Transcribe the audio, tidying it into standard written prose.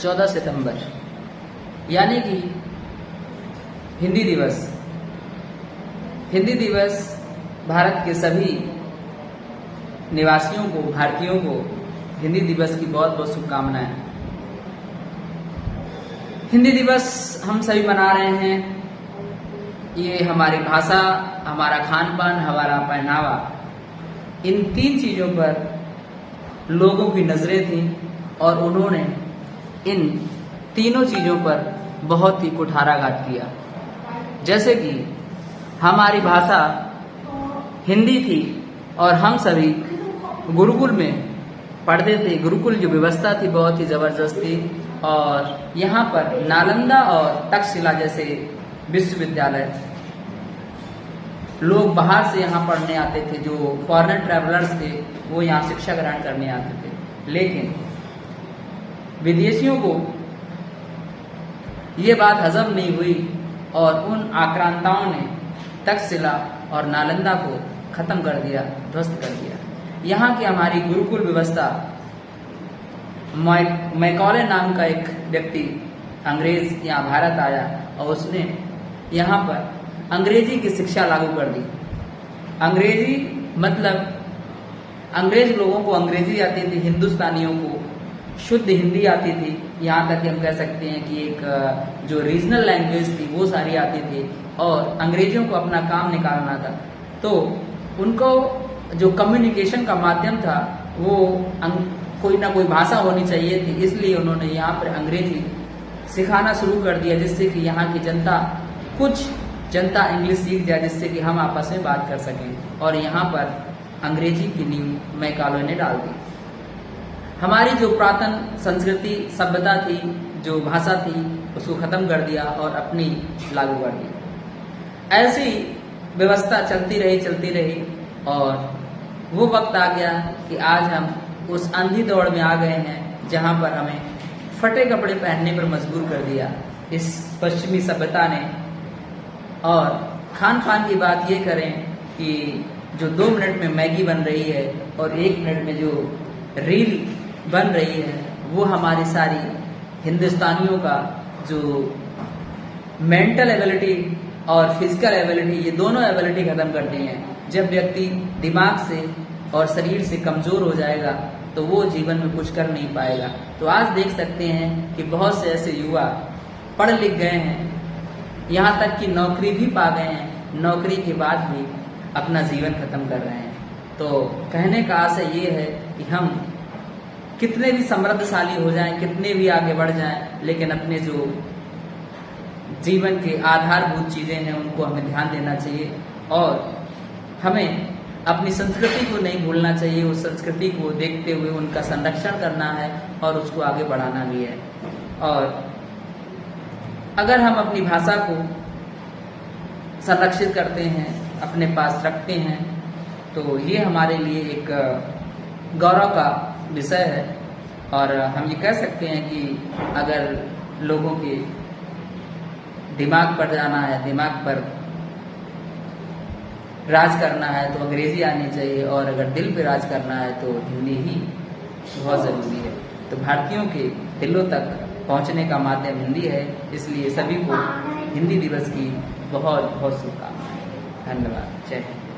14 सितंबर यानी कि हिंदी दिवस। हिंदी दिवस भारत के सभी निवासियों को, भारतीयों को हिंदी दिवस की बहुत बहुत शुभकामनाएं। हिंदी दिवस हम सभी मना रहे हैं। ये हमारी भाषा, हमारा खान पान, हमारा पहनावा, इन 3 चीज़ों पर लोगों की नज़रें थीं और उन्होंने इन तीनों चीज़ों पर बहुत ही कुठाराघात किया। जैसे कि हमारी भाषा हिंदी थी और हम सभी गुरुकुल में पढ़ते थे। गुरुकुल जो व्यवस्था थी बहुत ही ज़बरदस्त थी और यहाँ पर नालंदा और तक्षशिला जैसे विश्वविद्यालय, लोग बाहर से यहाँ पढ़ने आते थे। जो फॉरेन ट्रैवलर्स थे वो यहाँ शिक्षा ग्रहण करने आते थे। लेकिन विदेशियों को ये बात हजम नहीं हुई और उन आक्रांताओं ने तक्षशिला और नालंदा को खत्म कर दिया, ध्वस्त कर दिया। यहाँ की हमारी गुरुकुल व्यवस्था, मैकॉले नाम का एक व्यक्ति अंग्रेज यहाँ भारत आया और उसने यहाँ पर अंग्रेजी की शिक्षा लागू कर दी। अंग्रेजी मतलब अंग्रेज लोगों को अंग्रेजी आती थी, हिंदुस्तानियों को शुद्ध हिंदी आती थी। यहाँ तक कि हम कह सकते हैं कि एक जो रीजनल लैंग्वेज थी वो सारी आती थी और अंग्रेजों को अपना काम निकालना था। तो उनको जो कम्युनिकेशन का माध्यम था वो कोई ना कोई भाषा होनी चाहिए थी, इसलिए उन्होंने यहाँ पर अंग्रेजी सिखाना शुरू कर दिया, जिससे कि यहाँ की जनता, कुछ जनता इंग्लिश सीख जाए, जिससे कि हम आपस में बात कर सकें। और यहाँ पर अंग्रेजी की नींव मैकाले ने डाल दी। हमारी जो पुरातन संस्कृति, सभ्यता थी, जो भाषा थी, उसको खत्म कर दिया और अपनी लागू कर दी। ऐसी व्यवस्था चलती रही और वो वक्त आ गया कि आज हम उस अंधी दौड़ में आ गए हैं जहाँ पर हमें फटे कपड़े पहनने पर मजबूर कर दिया इस पश्चिमी सभ्यता ने। और खान पान की बात ये करें कि जो 2 मिनट में मैगी बन रही है और 1 मिनट में जो रील बन रही है, वो हमारी सारी हिंदुस्तानियों का जो मेंटल एबिलिटी और फिजिकल एबिलिटी, ये दोनों एबिलिटी खत्म कर दी है। जब व्यक्ति दिमाग से और शरीर से कमजोर हो जाएगा तो वो जीवन में कुछ कर नहीं पाएगा। तो आज देख सकते हैं कि बहुत से ऐसे युवा पढ़ लिख गए हैं, यहाँ तक कि नौकरी भी पा गए हैं, नौकरी के बाद भी अपना जीवन खत्म कर रहे हैं। तो कहने का आशय ये है कि हम कितने भी समृद्धशाली हो जाएं, कितने भी आगे बढ़ जाएं, लेकिन अपने जो जीवन के आधारभूत चीज़ें हैं उनको हमें ध्यान देना चाहिए और हमें अपनी संस्कृति को नहीं भूलना चाहिए। उस संस्कृति को देखते हुए उनका संरक्षण करना है और उसको आगे बढ़ाना भी है। और अगर हम अपनी भाषा को संरक्षित करते हैं, अपने पास रखते हैं, तो ये हमारे लिए एक गौरव का विषय है। और हम ये कह सकते हैं कि अगर लोगों के दिमाग पर जाना है, दिमाग पर राज करना है तो अंग्रेजी आनी चाहिए, और अगर दिल पे राज करना है तो हिंदी ही बहुत ज़रूरी है। तो भारतीयों के दिलों तक पहुंचने का माध्यम हिंदी है, इसलिए सभी को हिंदी दिवस की बहुत बहुत शुभकामनाएं। धन्यवाद। जय हिंद।